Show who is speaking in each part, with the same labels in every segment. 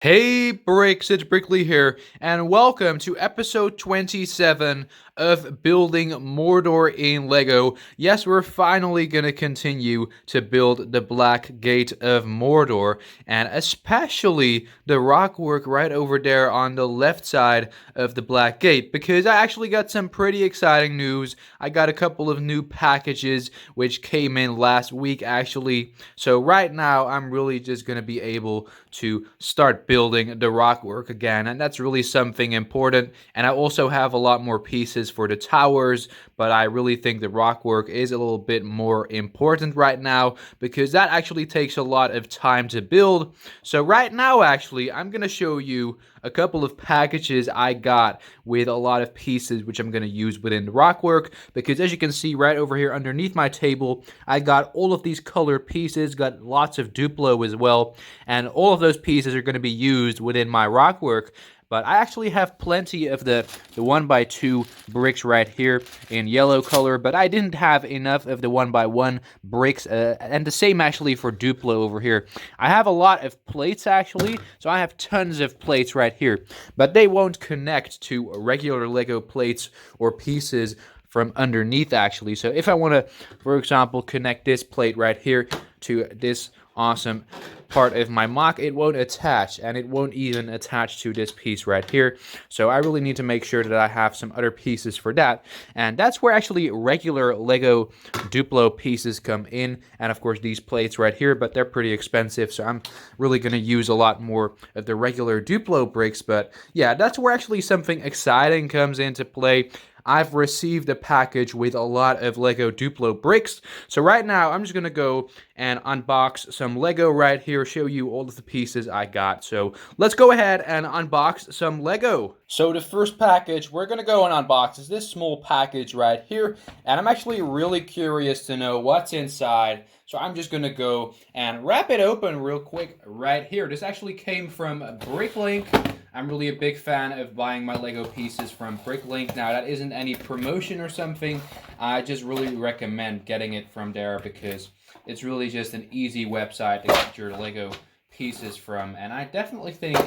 Speaker 1: Hey Bricks, it's Brickley here, and welcome to episode 27 of Building Mordor in LEGO. Yes, we're finally gonna continue to build the Black Gate of Mordor, and especially the rock work right over there on the left side of the Black Gate, because I actually got some pretty exciting news. I got a couple of new packages which came in last week actually, so right now I'm really just gonna be able to start building the rock work again, and that's really something important. And I also have a lot more pieces for the towers, but I really think the rock work is a little bit more important right now because that actually takes a lot of time to build. So right now actually I'm gonna show you a couple of packages I got with a lot of pieces which I'm going to use within the rock work, because as you can see right over here underneath my table, I got all of these colored pieces, got lots of Duplo as well, and all of those pieces are going to be used within my rock work. But I actually have plenty of the 1x2 bricks right here in yellow color, but I didn't have enough of the 1x1 bricks, and the same actually for Duplo over here. I have a lot of plates actually, so I have tons of plates right here, but they won't connect to regular Lego plates or pieces from underneath actually. So if I want to, for example, connect this plate right here to this awesome part of my mock, it won't attach, and it won't even attach to this piece right here. So I really need to make sure that I have some other pieces for that, and that's where actually regular Lego Duplo pieces come in, and of course these plates right here, but they're pretty expensive, so I'm really going to use a lot more of the regular Duplo bricks. But yeah, that's where actually something exciting comes into play. I've received a package with a lot of Lego Duplo bricks. So right now, I'm just going to go and unbox some Lego right here, show you all of the pieces I got. So let's go ahead and unbox some Lego. So the first package we're going to go and unbox is this small package right here. And I'm actually really curious to know what's inside. So I'm just going to go and wrap it open real quick right here. This actually came from Bricklink. I'm really a big fan of buying my Lego pieces from Bricklink. Now, that isn't any promotion or something. I just really recommend getting it from there because it's really just an easy website to get your Lego pieces from. And I definitely think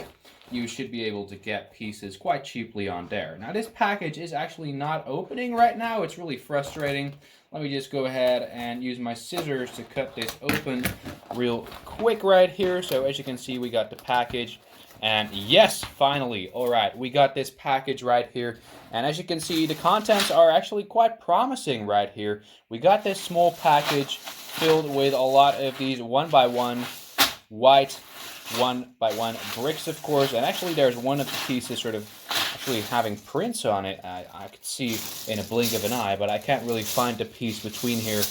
Speaker 1: you should be able to get pieces quite cheaply on there. Now, this package is actually not opening right now. It's really frustrating. Let me just go ahead and use my scissors to cut this open real quick right here. So as you can see, we got the package. And yes, finally, all right, we got this package right here. And as you can see, the contents are actually quite promising right here. We got this small package filled with a lot of these 1x1 white 1x1 bricks, of course. And actually, there's one of the pieces sort of actually having prints on it. I could see in a blink of an eye, but I can't really find the piece between here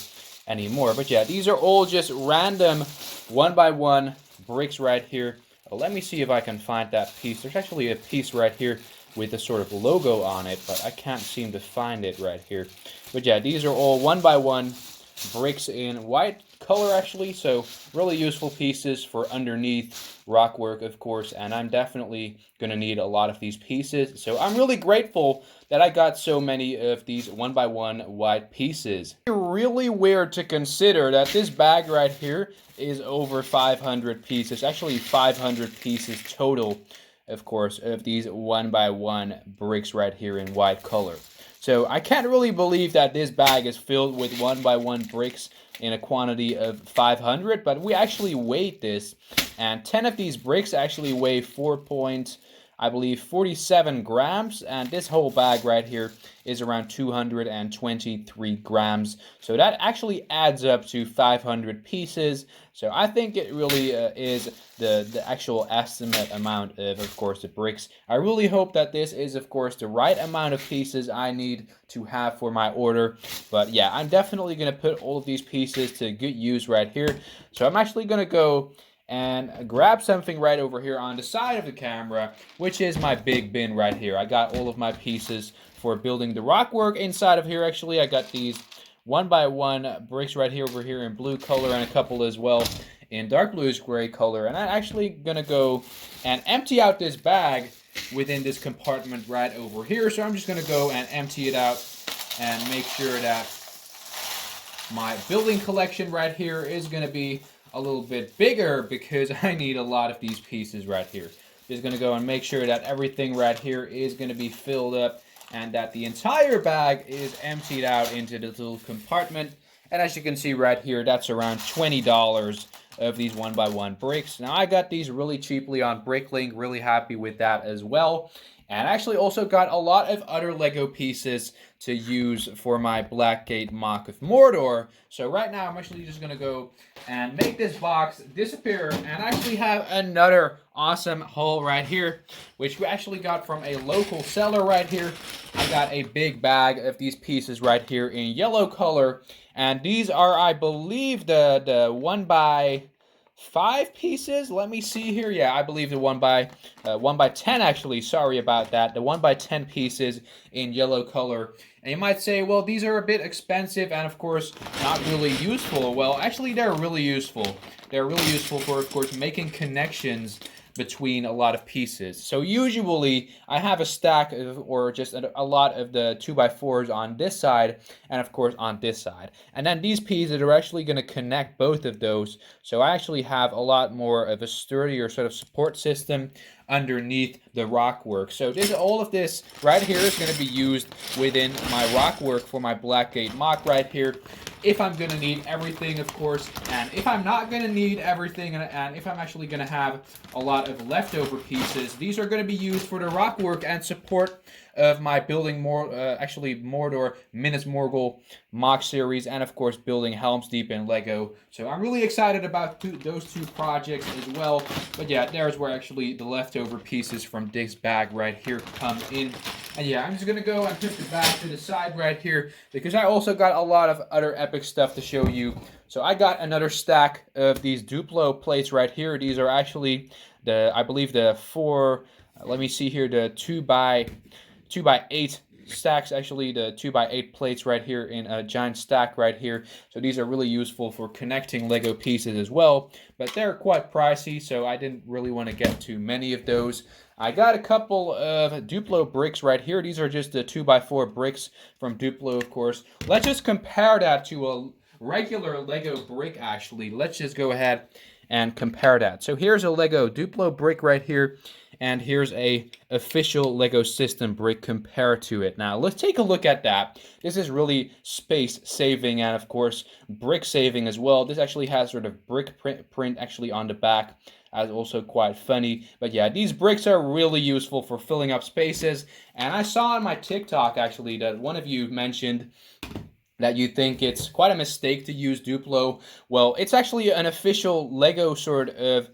Speaker 1: anymore. But yeah, these are all just random 1x1 bricks right here. Let me see if I can find that piece. There's actually a piece right here with a sort of logo on it, but I can't seem to find it right here. But yeah, these are all 1x1 bricks in white color actually, so really useful pieces for underneath rock work, of course, and I'm definitely going to need a lot of these pieces. So I'm really grateful that I got so many of these 1x1 white pieces. It's really weird to consider that this bag right here is over 500 pieces, actually 500 pieces total, of course, of these 1x1 bricks right here in white color. So I can't really believe that this bag is filled with 1x1 bricks in a quantity of 500, but we actually weighed this, and 10 of these bricks actually weigh 47 grams, and this whole bag right here is around 223 grams. So that actually adds up to 500 pieces. So I think it really is the actual estimate amount of course, the bricks. I really hope that this is, of course, the right amount of pieces I need to have for my order. But yeah, I'm definitely going to put all of these pieces to good use right here. So I'm actually going to go and grab something right over here on the side of the camera, which is my big bin right here. I got all of my pieces for building the rock work inside of here. Actually, I got these 1x1 bricks right here over here in blue color, and a couple as well in dark bluish gray color. And I'm actually gonna go and empty out this bag within this compartment right over here. So I'm just gonna go and empty it out and make sure that my building collection right here is gonna be a little bit bigger because I need a lot of these pieces right here. Just going to go and make sure that everything right here is going to be filled up and that the entire bag is emptied out into this little compartment. And as you can see right here, that's around $20 of these 1x1 bricks. Now, I got these really cheaply on Bricklink, really happy with that as well. And I actually also got a lot of other Lego pieces to use for my Blackgate mock of Mordor. So right now, I'm actually just going to go and make this box disappear and actually have another awesome haul right here, which we actually got from a local seller right here. I got a big bag of these pieces right here in yellow color. And these are, I believe, the 1x5 pieces. Let me see here. Yeah, I believe the 1x10 actually. Sorry about that. The 1x10 pieces in yellow color. And you might say, well, these are a bit expensive and, of course, not really useful. Well, actually, they're really useful. They're really useful for, of course, making connections between a lot of pieces. So usually I have a stack of, or just a lot of the 2x4s on this side and of course on this side. And then these pieces are actually going to connect both of those. So I actually have a lot more of a sturdier sort of support system underneath the rock work. So all of this right here is going to be used within my rock work for my Blackgate mock right here. If I'm going to need everything, of course, and if I'm not going to need everything, and if I'm actually going to have a lot of leftover pieces, these are going to be used for the rock work and support of my building Mordor Minas Morgul mock series, and of course building Helm's Deep in Lego. So I'm really excited about those two projects as well. But yeah, there's where actually the leftover pieces from this bag right here come in. And yeah, I'm just gonna go and put the bag to the side right here because I also got a lot of other epic stuff to show you. So I got another stack of these Duplo plates right here. These are actually I believe the let me see here, the 2x8 stacks, actually the 2x8 plates right here in a giant stack right here. So these are really useful for connecting Lego pieces as well, but they're quite pricey, so I didn't really want to get too many of those. I got a couple of Duplo bricks right here. These are just the 2x4 bricks from Duplo, of course. Let's just compare that to a regular Lego brick, actually. Let's just go ahead and compare that. So here's a Lego Duplo brick right here, and here's a official Lego system brick compared to it. Now let's take a look at that. This is really space saving and of course brick saving as well. This actually has sort of brick print actually on the back. That's also quite funny. But yeah, these bricks are really useful for filling up spaces. And I saw on my TikTok actually that one of you mentioned that you think it's quite a mistake to use Duplo. Well, it's actually an official Lego sort of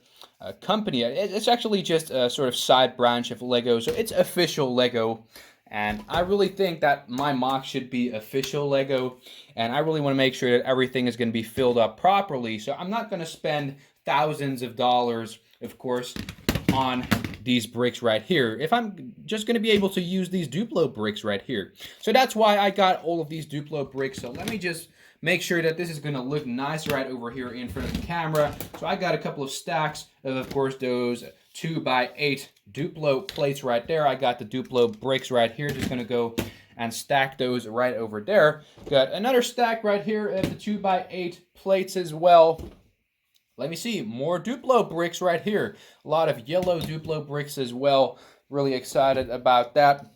Speaker 1: company. It's actually just a sort of side branch of Lego, so it's official Lego. And I really think that my mock should be official Lego, and I really want to make sure that everything is going to be filled up properly. So I'm not going to spend thousands of dollars, of course, on these bricks right here if I'm just going to be able to use these Duplo bricks right here. So that's why I got all of these Duplo bricks. So let me just make sure that this is going to look nice right over here in front of the camera. So I got a couple of stacks of course, those 2x8 Duplo plates right there. I got the Duplo bricks right here. Just going to go and stack those right over there. Got another stack right here of the 2x8 plates as well. Let me see, more Duplo bricks right here. A lot of yellow Duplo bricks as well. Really excited about that.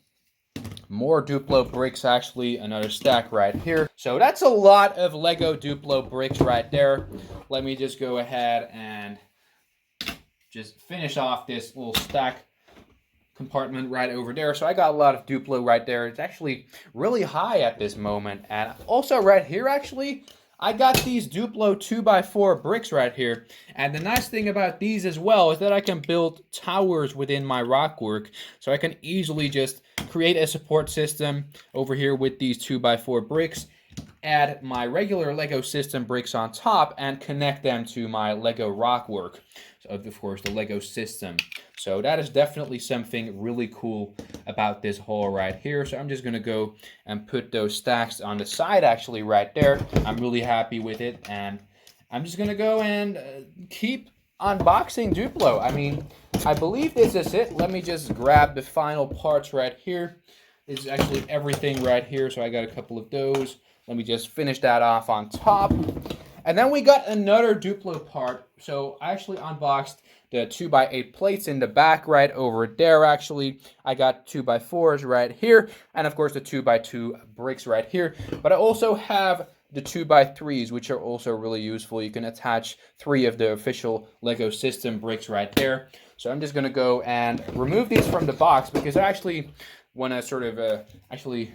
Speaker 1: More Duplo bricks, actually, another stack right here. So that's a lot of Lego Duplo bricks right there. Let me just go ahead and just finish off this little stack compartment right over there. So I got a lot of Duplo right there. It's actually really high at this moment. And also right here, actually, I got these Duplo 2x4 bricks right here. And the nice thing about these as well is that I can build towers within my rock work. So I can easily just create a support system over here with these 2x4 bricks, add my regular Lego system bricks on top, and connect them to my Lego rock work. So of course, the Lego system. So that is definitely something really cool about this haul right here. So I'm just going to go and put those stacks on the side actually right there. I'm really happy with it. And I'm just going to go and keep unboxing Duplo. I mean, I believe this is it. Let me just grab the final parts right here. This is actually everything right here. So I got a couple of those. Let me just finish that off on top. And then we got another Duplo part. So I actually unboxed the 2x8 plates in the back right over there. Actually, I got 2x4s right here, and of course the 2x2 bricks right here. But I also have the 2x3s, which are also really useful. You can attach 3 of the official Lego system bricks right there. So I'm just gonna go and remove these from the box because I actually want to sort of actually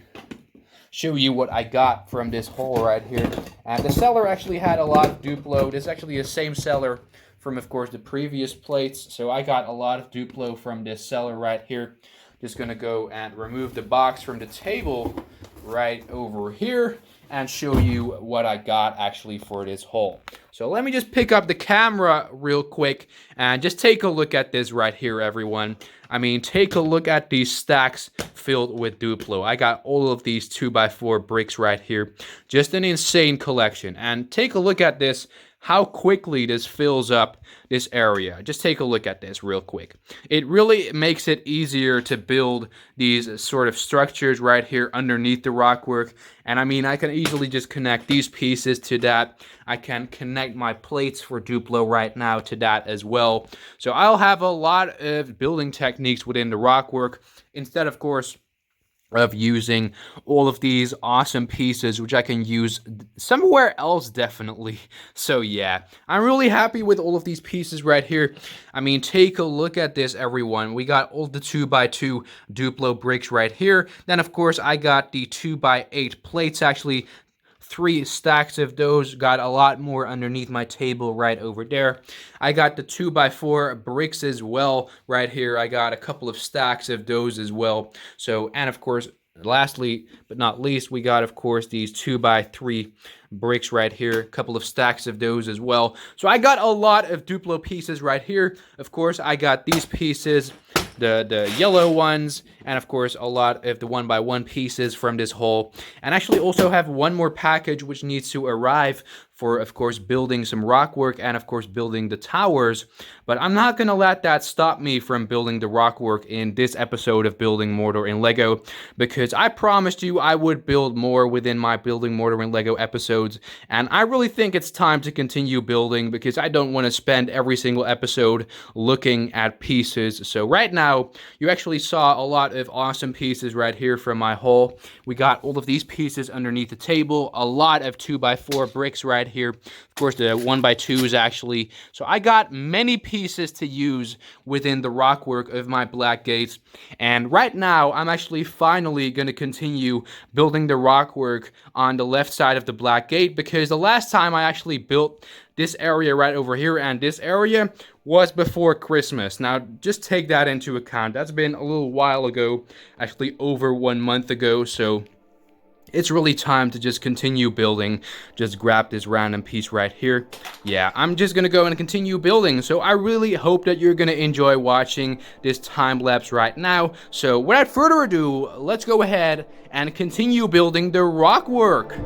Speaker 1: show you what I got from this haul right here. And the seller actually had a lot of Duplo. This is actually the same seller from, of course, the previous plates. So I got a lot of Duplo from this seller right here. Just gonna go and remove the box from the table right over here and show you what I got actually for this haul. So let me just pick up the camera real quick and just take a look at this right here, everyone. I mean, take a look at these stacks filled with Duplo. I got all of these 2x4 bricks right here. Just an insane collection. And take a look at this, how quickly this fills up this area. Just take a look at this real quick. It really makes it easier to build these sort of structures right here underneath the rockwork. And I mean, I can easily just connect these pieces to that. I can connect my plates for Duplo right now to that as well. So I'll have a lot of building techniques within the rockwork instead, of course, of using all of these awesome pieces, which I can use somewhere else, definitely. So yeah, I'm really happy with all of these pieces right here. I mean, take a look at this, everyone. We got all the 2x2 Duplo bricks right here. Then, of course, I got the 2x8 plates, actually 3 stacks of those. Got a lot more underneath my table right over there. I got the 2x4 bricks as well right here. I got a couple of stacks of those as well. So, and of course, lastly but not least, we got, of course, these 2x3 bricks right here, a couple of stacks of those as well. So I got a lot of Duplo pieces right here. Of course, I got these pieces, the yellow ones, and of course a lot of the 1x1 pieces from this haul. And actually also have one more package which needs to arrive for, of course, building some rock work and, of course, building the towers. But I'm not going to let that stop me from building the rock work in this episode of Building Mordor in LEGO, because I promised you I would build more within my Building Mordor in LEGO episodes, and I really think it's time to continue building because I don't want to spend every single episode looking at pieces. So right now, you actually saw a lot of awesome pieces right here from my haul. We got all of these pieces underneath the table, a lot of 2x4 bricks right here. Of course, the 1x2s actually. So I got many pieces to use within the rock work of my black gates. And right now, I'm actually finally going to continue building the rock work on the left side of the black gate, because the last time I actually built this area right over here and this area was before Christmas. Now, just take that into account. That's been a little while ago, actually over 1 month ago, so it's really time to just continue building. Just grab this random piece right here. Yeah, I'm just gonna go and continue building. So I really hope that you're gonna enjoy watching this time lapse right now. So without further ado, let's go ahead and continue building the rock work.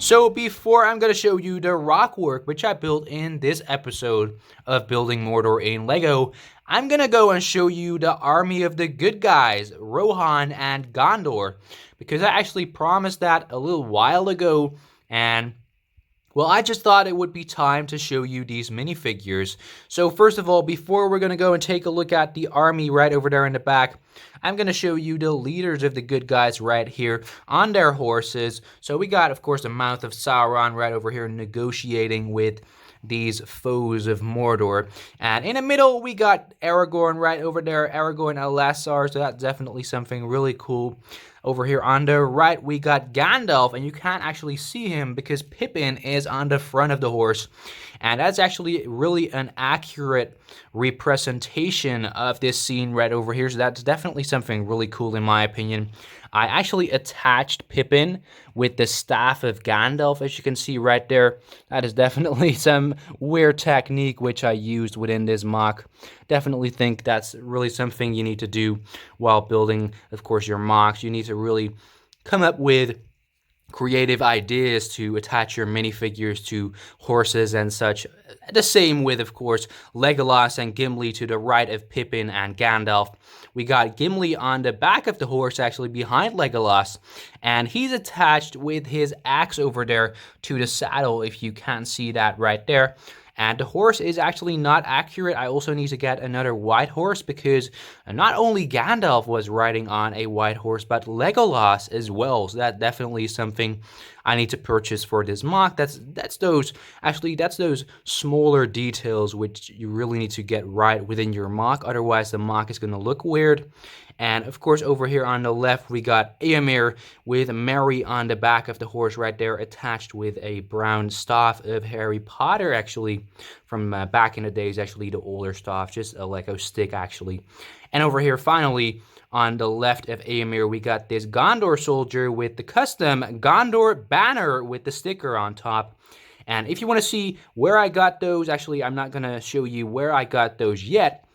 Speaker 1: So before I'm going to show you the rock work, which I built in this episode of Building Mordor in LEGO, I'm going to go and show you the army of the good guys, Rohan and Gondor, because I actually promised that a little while ago, and well, I just thought it would be time to show you these minifigures. So first of all, before we're going to go and take a look at the army right over there in the back, I'm going to show you the leaders of the good guys right here on their horses. So we got, of course, the Mouth of Sauron right over here negotiating with these foes of Mordor. And in the middle, we got Aragorn right over there, Aragorn and Lasar, so that's definitely something really cool. Over here on the right, we got Gandalf, and you can't actually see him because Pippin is on the front of the horse. And that's actually really an accurate representation of this scene right over here, so that's definitely something really cool in my opinion. I actually attached Pippin with the staff of Gandalf, as you can see right there. That is definitely some weird technique which I used within this mock. Definitely think that's really something you need to do while building, of course, your mocks. You need to really come up with creative ideas to attach your minifigures to horses and such. The same with, of course, Legolas and Gimli to the right of Pippin and Gandalf. We got Gimli on the back of the horse, actually behind Legolas, and he's attached with his axe over there to the saddle, if you can't see that right there. And the horse is actually not accurate. I also need to get another white horse because not only Gandalf was riding on a white horse, but Legolas as well. So that definitely is something I need to purchase for this mock. That's those smaller details which you really need to get right within your mock. Otherwise, the mock is going to look weird. And of course, over here on the left, we got Éomer with Merry on the back of the horse right there, attached with a brown staff of Harry Potter, actually, from back in the days, actually the older staff, just a Lego stick, actually. And over here, finally, on the left of Éomer, we got this Gondor soldier with the custom Gondor banner with the sticker on top. And if you want to see where I got those, actually, I'm not going to show you where I got those yet.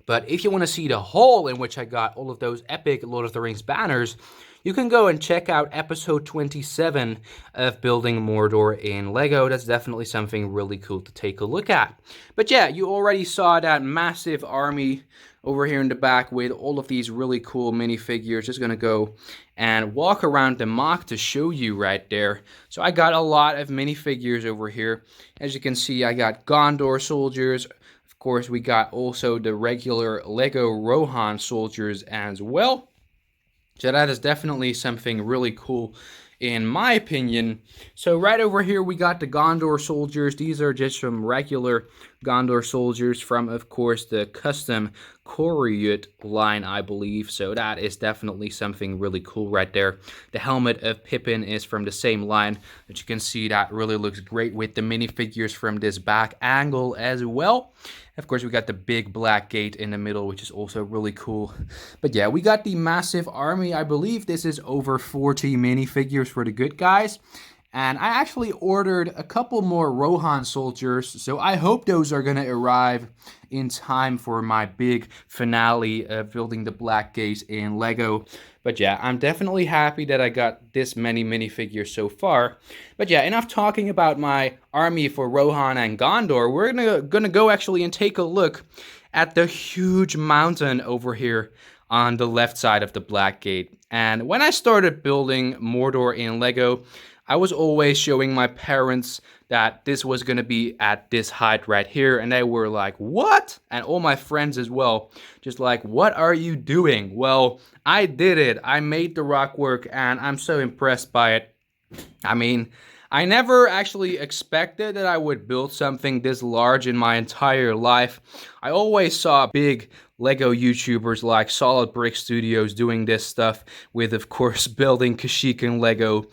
Speaker 1: But if you want to see the haul in which I got all of those epic Lord of the Rings banners, you can go and check out episode 27 of Building Mordor in LEGO. That's definitely something really cool to take a look at. But yeah, you already saw that massive army over here in the back with all of these really cool minifigures. Just going to go and walk around the mock to show you right there. So I got a lot of minifigures over here. As you can see, I got Gondor soldiers. Of course, we got also the regular LEGO Rohan soldiers as well. So that is definitely something really cool in my opinion. So right over here we got the Gondor soldiers. These are just some regular Gondor soldiers from, of course, the custom Koruyut line, I believe. So that is definitely something really cool right there. The helmet of Pippin is from the same line. As you can see, that really looks great with the minifigures from this back angle as well. Of course, we got the big black gate in the middle, which is also really cool. But yeah, we got the massive army. I believe this is over 40 minifigures for the good guys. And I actually ordered a couple more Rohan soldiers, so I hope those are gonna arrive in time for my big finale of building the Black Gate in LEGO. But yeah, I'm definitely happy that I got this many minifigures so far. But yeah, enough talking about my army for Rohan and Gondor. We're gonna go actually and take a look at the huge mountain over here on the left side of the Black Gate. And when I started building Mordor in LEGO, I was always showing my parents that this was going to be at this height right here, and they were like, what? And all my friends as well, just like, what are you doing? Well, I did it. I made the rock work, and I'm so impressed by it. I mean, I never actually expected that I would build something this large in my entire life. I always saw big LEGO YouTubers like Solid Brick Studios doing this stuff with, of course, building Kashyyyk and LEGO.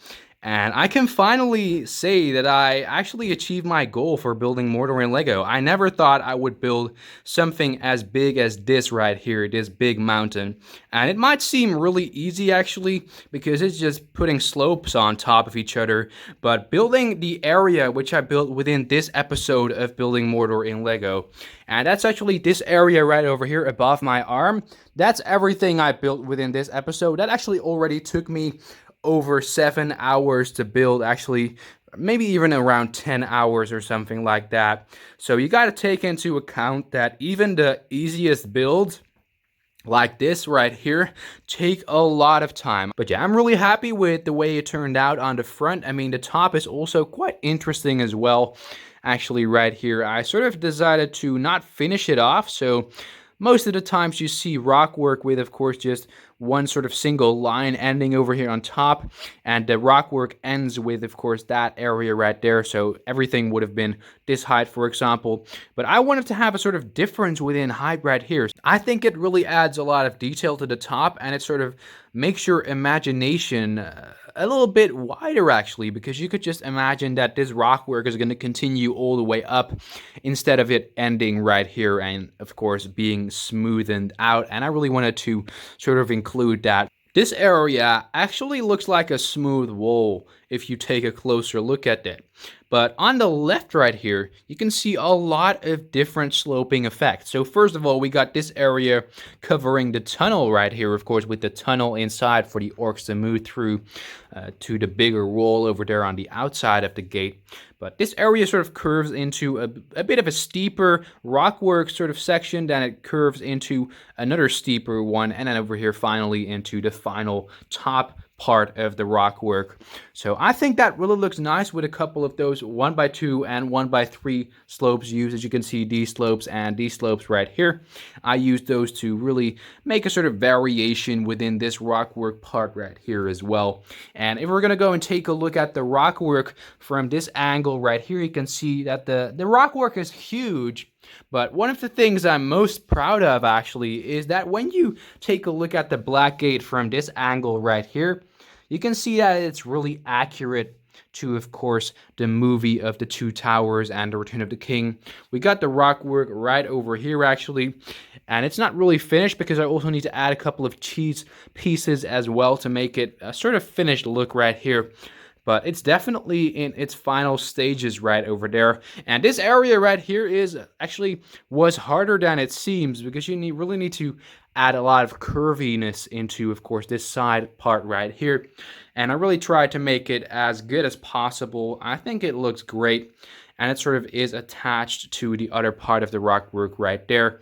Speaker 1: And I can finally say that I actually achieved my goal for building Mordor in LEGO. I never thought I would build something as big as this right here, this big mountain. And it might seem really easy actually, because it's just putting slopes on top of each other. But building the area which I built within this episode of building Mordor in LEGO, and that's actually this area right over here above my arm, that's everything I built within this episode. That actually already took me over 7 hours to build, actually maybe even around 10 hours or something like that. So you got to take into account that even the easiest builds like this right here take a lot of time. But yeah, I'm really happy with the way it turned out on the front. I mean, the top is also quite interesting as well. Actually, right here, I sort of decided to not finish it off, so most of the times you see rock work with, of course, just one sort of single line ending over here on top, and the rock work ends with, of course, that area right there, so everything would have been this height, for example. But I wanted to have a sort of difference within height right here. I think it really adds a lot of detail to the top, and it sort of makes your imagination a little bit wider actually, because you could just imagine that this rock work is going to continue all the way up instead of it ending right here and of course being smoothened out. And I really wanted to sort of include that. This area actually looks like a smooth wall if you take a closer look at it. But on the left right here, you can see a lot of different sloping effects. So first of all, we got this area covering the tunnel right here, of course, with the tunnel inside for the orcs to move through to the bigger wall over there on the outside of the gate. But this area sort of curves into a bit of a steeper rockwork sort of section, then it curves into another steeper one, and then over here finally into the final top part of the rock work. So I think that really looks nice with a couple of those 1x2 and 1x3 slopes used. As you can see, these slopes and these slopes right here, I used those to really make a sort of variation within this rock work part right here as well. And if we're gonna go and take a look at the rock work from this angle right here, you can see that the rock work is huge. But one of the things I'm most proud of actually is that when you take a look at the Black Gate from this angle right here, you can see that it's really accurate to, of course, the movie of the Two Towers and the Return of the King. We got the rock work right over here actually, and it's not really finished because I also need to add a couple of cheese pieces as well to make it a sort of finished look right here. But it's definitely in its final stages right over there. And this area right here was harder than it seems, because you really need to add a lot of curviness into, of course, this side part right here. And I really tried to make it as good as possible. I think it looks great. And it sort of is attached to the other part of the rock work right there.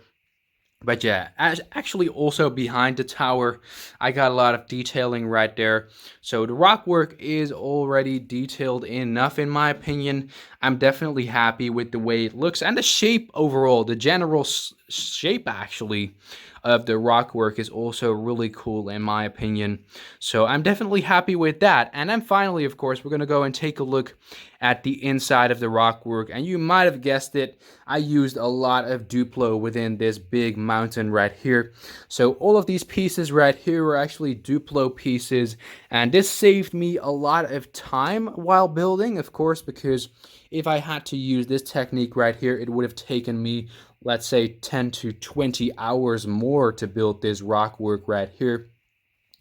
Speaker 1: But yeah, actually also behind the tower, I got a lot of detailing right there. So the rock work is already detailed enough in my opinion. I'm definitely happy with the way it looks and the shape overall. The general shape actually of the rock work is also really cool in my opinion. So I'm definitely happy with that. And then finally, of course, we're going to go and take a look at the inside of the rock work. And you might have guessed it, I used a lot of Duplo within this big mountain right here. So all of these pieces right here are actually Duplo pieces. And this saved me a lot of time while building, of course, because if I had to use this technique right here, it would have taken me, let's say, 10 to 20 hours more to build this rock work right here.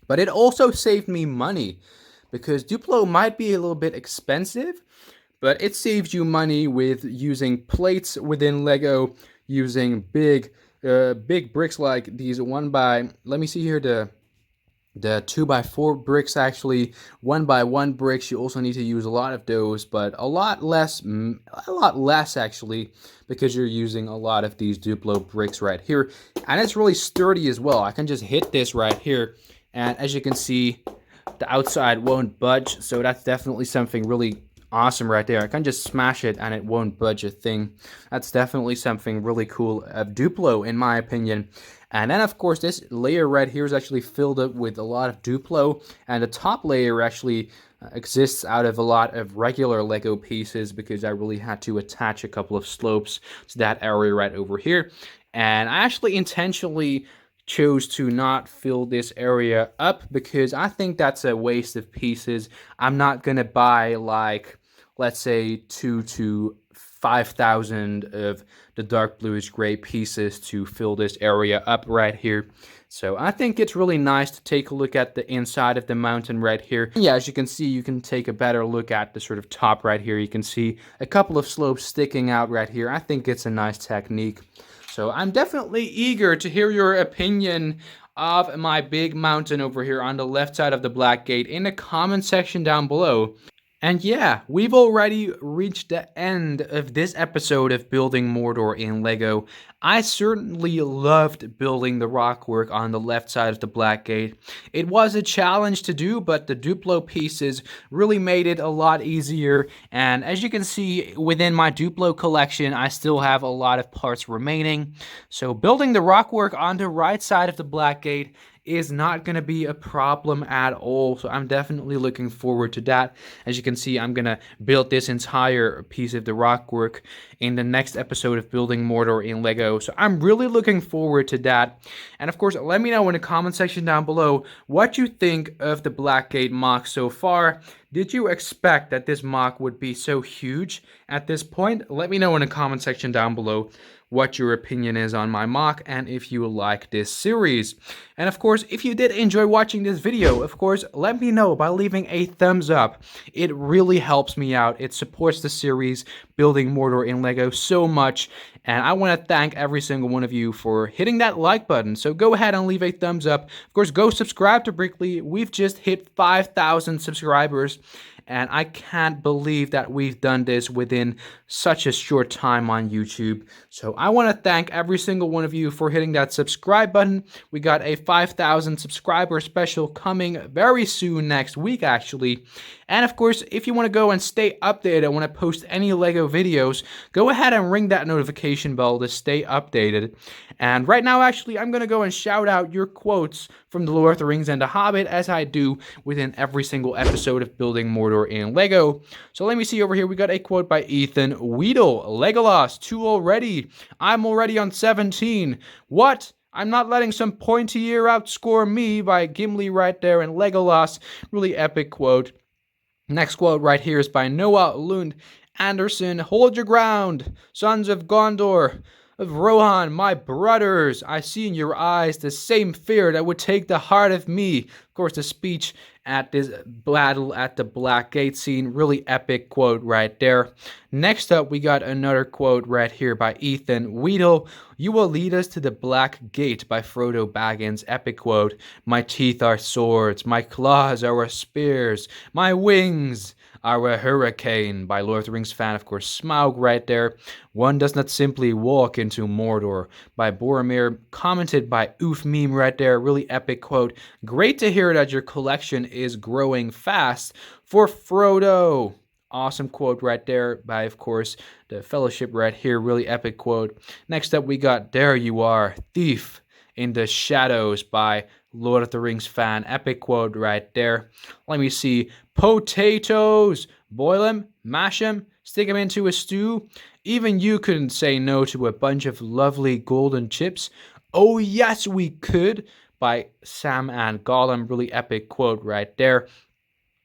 Speaker 1: But it also saved me money, because Duplo might be a little bit expensive, but it saves you money with using plates within Lego, using big bricks like these one by, let me see here, the 2x4 bricks, actually 1x1 bricks. You also need to use a lot of those, but a lot less actually, because you're using a lot of these Duplo bricks right here. And it's really sturdy as well. I can just hit this right here, and as you can see, the outside won't budge, so that's definitely something really awesome right there. I can just smash it and it won't budge a thing. That's definitely something really cool of Duplo, in my opinion. And then, of course, this layer right here is actually filled up with a lot of Duplo, and the top layer actually exists out of a lot of regular Lego pieces, because I really had to attach a couple of slopes to that area right over here. And I actually intentionally chose to not fill this area up, because I think that's a waste of pieces. I'm not gonna buy, like, let's say 2 to 5,000 of the dark bluish gray pieces to fill this area up right here. So I think it's really nice to take a look at the inside of the mountain right here. Yeah, as you can see, you can take a better look at the sort of top right here. You can see a couple of slopes sticking out right here. I think it's a nice technique. So I'm definitely eager to hear your opinion of my big mountain over here on the left side of the black gate in the comment section down below. And yeah, we've already reached the end of this episode of Building Mordor in LEGO. I certainly loved building the rockwork on the left side of the black gate. It was a challenge to do, but the Duplo pieces really made it a lot easier. And as you can see, within my Duplo collection, I still have a lot of parts remaining. So building the rockwork on the right side of the black gate is not going to be a problem at all. So I'm definitely looking forward to that. As you can see, I'm going to build this entire piece of the rockwork in the next episode of Building Mordor in LEGO. So I'm really looking forward to that. And of course, let me know in the comment section down below what you think of the Blackgate MOC so far. Did you expect that this MOC would be so huge at this point? Let me know in the comment section down below what your opinion is on my MOC and if you like this series. And of course, if you did enjoy watching this video, of course, let me know by leaving a thumbs up. It really helps me out. It supports the series Building Mordor in LEGO so much. And I want to thank every single one of you for hitting that like button. So go ahead and leave a thumbs up. Of course, go subscribe to Brickley. We've just hit 5,000 subscribers. And I can't believe that we've done this within such a short time on YouTube. So I want to thank every single one of you for hitting that subscribe button. We got a 5,000 subscriber special coming very soon, next week actually. And of course, if you want to go and stay updated when I post any LEGO videos, go ahead and ring that notification bell to stay updated. And right now, actually, I'm going to go and shout out your quotes from The Lord of the Rings and The Hobbit, as I do within every single episode of Building Mordor in LEGO. So let me see over here. We got a quote by Ethan Weedle. Legolas, 2 already. I'm already on 17. What? I'm not letting some pointy ear outscore me, by Gimli right there. And Legolas, really epic quote. Next quote right here is by Noah Lund Anderson. Hold your ground, sons of Gondor, of Rohan, my brothers. I see in your eyes the same fear that would take the heart of me. Of course, the speech at this battle at the Black Gate scene. Really epic quote right there. Next up, we got another quote right here by Ethan Weedle. You will lead us to the Black Gate, by Frodo Baggins. Epic quote. My teeth are swords. My claws are spears. My wings are a hurricane, by Lord of the Rings fan, of course, Smaug right there. One does not simply walk into Mordor, by Boromir, commented by Oof Meme right there. Really epic quote. Great to hear that your collection is growing fast, for Frodo. Awesome quote right there by, of course, the Fellowship right here. Really epic quote. Next up, we got There You Are, Thief in the Shadows, by Lord of the Rings fan. Epic quote right there. Let me see. Potatoes. Boil them, mash them, stick them into a stew. Even you couldn't say no to a bunch of lovely golden chips. Oh yes, we could, by Sam and Gollum. Really epic quote right there.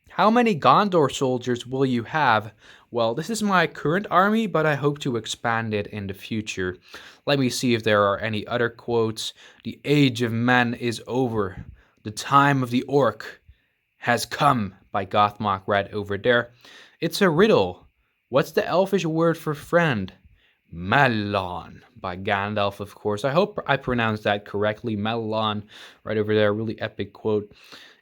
Speaker 1: How many Gondor soldiers will you have? Well, this is my current army, but I hope to expand it in the future. Let me see if there are any other quotes. The age of men is over. The time of the orc has come, by Gothmog right over there. It's a riddle. What's the elfish word for friend? Melon by Gandalf, of course. I hope I pronounced that correctly. Melon right over there. Really epic quote.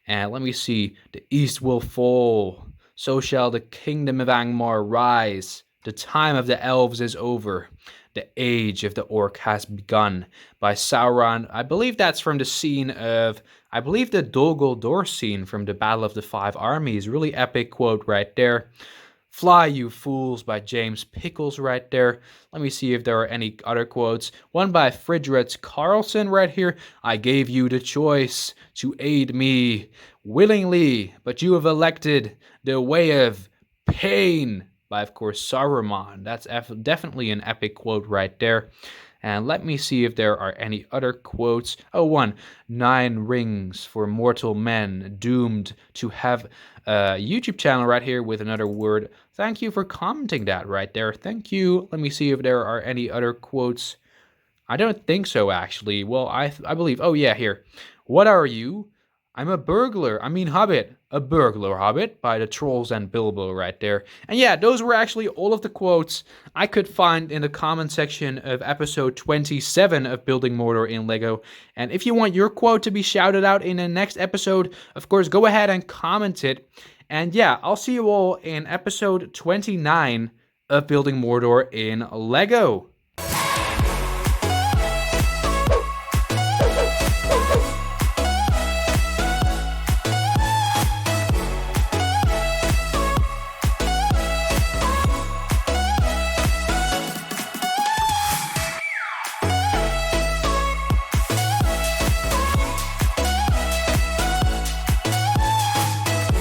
Speaker 1: And let me see. The east will fall. So shall the kingdom of Angmar rise. The time of the elves is over. The age of the orc has begun by Sauron. I believe that's from the scene of, I believe the Dol Guldur scene from the Battle of the Five Armies. Really epic quote right there. Fly, you fools, by James Pickles right there. Let me see if there are any other quotes. One by Fridretz Carlson right here. I gave you the choice to aid me willingly, but you have elected the way of pain by, of course, Saruman. That's definitely an epic quote right there. And let me see if there are any other quotes. Oh, one. 9 rings for mortal men doomed to have a YouTube channel right here with another word. Thank you for commenting that right there. Thank you. Let me see if there are any other quotes. I don't think so, actually. Well, I believe. Oh, yeah, here. What are you? I'm a burglar. I mean, hobbit. A burglar hobbit by the Trolls and Bilbo right there. And yeah, those were actually all of the quotes I could find in the comment section of episode 27 of Building Mordor in LEGO. And if you want your quote to be shouted out in the next episode, of course, go ahead and comment it. And yeah, I'll see you all in episode 29 of Building Mordor in LEGO.